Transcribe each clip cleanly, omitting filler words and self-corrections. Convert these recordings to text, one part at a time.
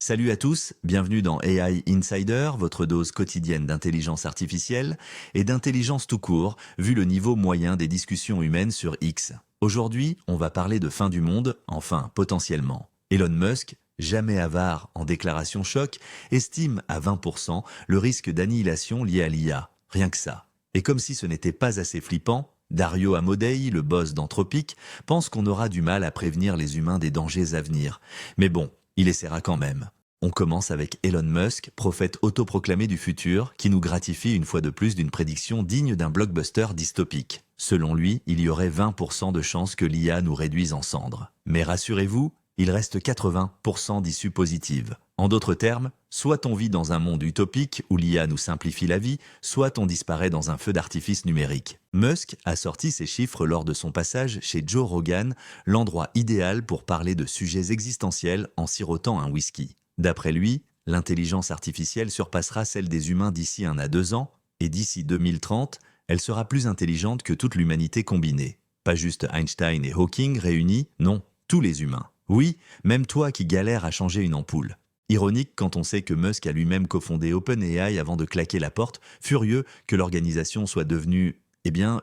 Salut à tous, bienvenue dans AI Insider, votre dose quotidienne d'intelligence artificielle et d'intelligence tout court, vu le niveau moyen des discussions humaines sur X. Aujourd'hui, on va parler de fin du monde, enfin potentiellement. Elon Musk, jamais avare en déclaration choc, estime à 20% le risque d'annihilation lié à l'IA. Rien que ça. Et comme si ce n'était pas assez flippant, Dario Amodei, le boss d'Anthropic, pense qu'on aura du mal à prévenir les humains des dangers à venir. Mais bon, il essaiera quand même. On commence avec Elon Musk, prophète autoproclamé du futur, qui nous gratifie une fois de plus d'une prédiction digne d'un blockbuster dystopique. Selon lui, il y aurait 20% de chances que l'IA nous réduise en cendres. Mais rassurez-vous, il reste 80% d'issues positives. En d'autres termes, soit on vit dans un monde utopique où l'IA nous simplifie la vie, soit on disparaît dans un feu d'artifice numérique. Musk a sorti ces chiffres lors de son passage chez Joe Rogan, l'endroit idéal pour parler de sujets existentiels en sirotant un whisky. D'après lui, l'intelligence artificielle surpassera celle des humains d'ici 1 à 2 ans, et d'ici 2030, elle sera plus intelligente que toute l'humanité combinée. Pas juste Einstein et Hawking réunis, non, tous les humains. Oui, même toi qui galères à changer une ampoule. Ironique quand on sait que Musk a lui-même cofondé OpenAI avant de claquer la porte, furieux que l'organisation soit devenue,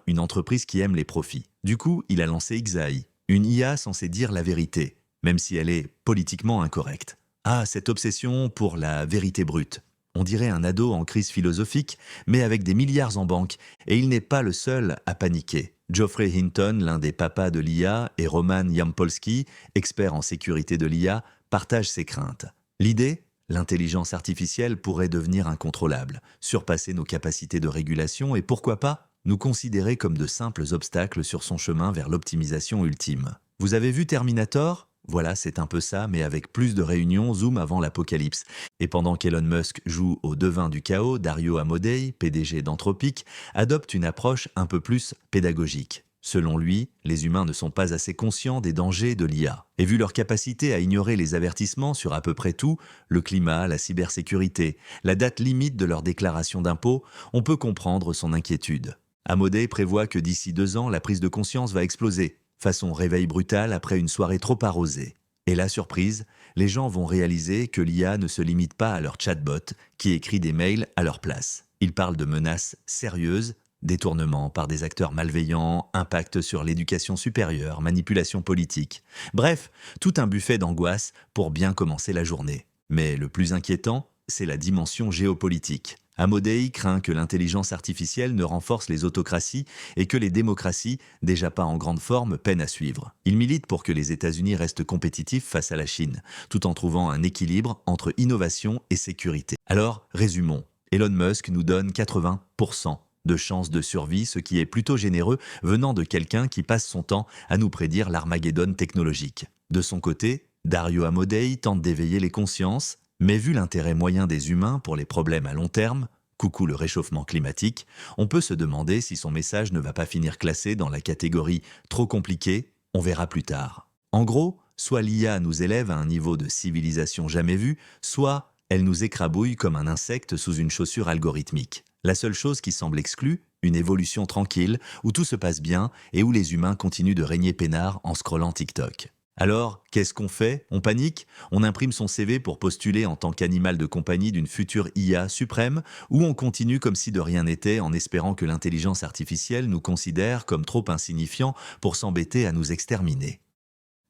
une entreprise qui aime les profits. Du coup, il a lancé Xai, une IA censée dire la vérité, même si elle est politiquement incorrecte. Ah, cette obsession pour la vérité brute. On dirait un ado en crise philosophique, mais avec des milliards en banque, et il n'est pas le seul à paniquer. Geoffrey Hinton, l'un des papas de l'IA, et Roman Yampolsky, expert en sécurité de l'IA, partagent ces craintes. L'idée ? L'intelligence artificielle pourrait devenir incontrôlable, surpasser nos capacités de régulation et pourquoi pas nous considérer comme de simples obstacles sur son chemin vers l'optimisation ultime. Vous avez vu Terminator ? Voilà, c'est un peu ça, mais avec plus de réunions Zoom avant l'apocalypse. Et pendant qu'Elon Musk joue au devin du chaos, Dario Amodei, PDG d'Anthropic, adopte une approche un peu plus pédagogique. Selon lui, les humains ne sont pas assez conscients des dangers de l'IA. Et vu leur capacité à ignorer les avertissements sur à peu près tout, le climat, la cybersécurité, la date limite de leur déclaration d'impôt, on peut comprendre son inquiétude. Amodei prévoit que d'ici 2 ans, la prise de conscience va exploser. Façon réveil brutal après une soirée trop arrosée. Et la surprise, les gens vont réaliser que l'IA ne se limite pas à leur chatbot qui écrit des mails à leur place. Il parle de menaces sérieuses, détournement par des acteurs malveillants, impact sur l'éducation supérieure, manipulation politique. Bref, tout un buffet d'angoisse pour bien commencer la journée. Mais le plus inquiétant, c'est la dimension géopolitique. Amodei craint que l'intelligence artificielle ne renforce les autocraties et que les démocraties, déjà pas en grande forme, peinent à suivre. Il milite pour que les États-Unis restent compétitifs face à la Chine, tout en trouvant un équilibre entre innovation et sécurité. Alors, résumons. Elon Musk nous donne 80% de chances de survie, ce qui est plutôt généreux venant de quelqu'un qui passe son temps à nous prédire l'Armageddon technologique. De son côté, Dario Amodei tente d'éveiller les consciences, mais vu l'intérêt moyen des humains pour les problèmes à long terme, coucou le réchauffement climatique, on peut se demander si son message ne va pas finir classé dans la catégorie « trop compliqué », on verra plus tard. En gros, soit l'IA nous élève à un niveau de civilisation jamais vu, soit elle nous écrabouille comme un insecte sous une chaussure algorithmique. La seule chose qui semble exclue, une évolution tranquille, où tout se passe bien et où les humains continuent de régner peinards en scrollant TikTok. Alors, qu'est-ce qu'on fait ? On panique ? On imprime son CV pour postuler en tant qu'animal de compagnie d'une future IA suprême ? Ou on continue comme si de rien n'était en espérant que l'intelligence artificielle nous considère comme trop insignifiants pour s'embêter à nous exterminer ?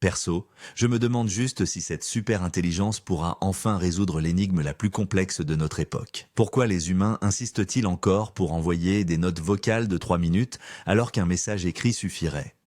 Perso, je me demande juste si cette super intelligence pourra enfin résoudre l'énigme la plus complexe de notre époque. Pourquoi les humains insistent-ils encore pour envoyer des notes vocales de 3 minutes alors qu'un message écrit suffirait ?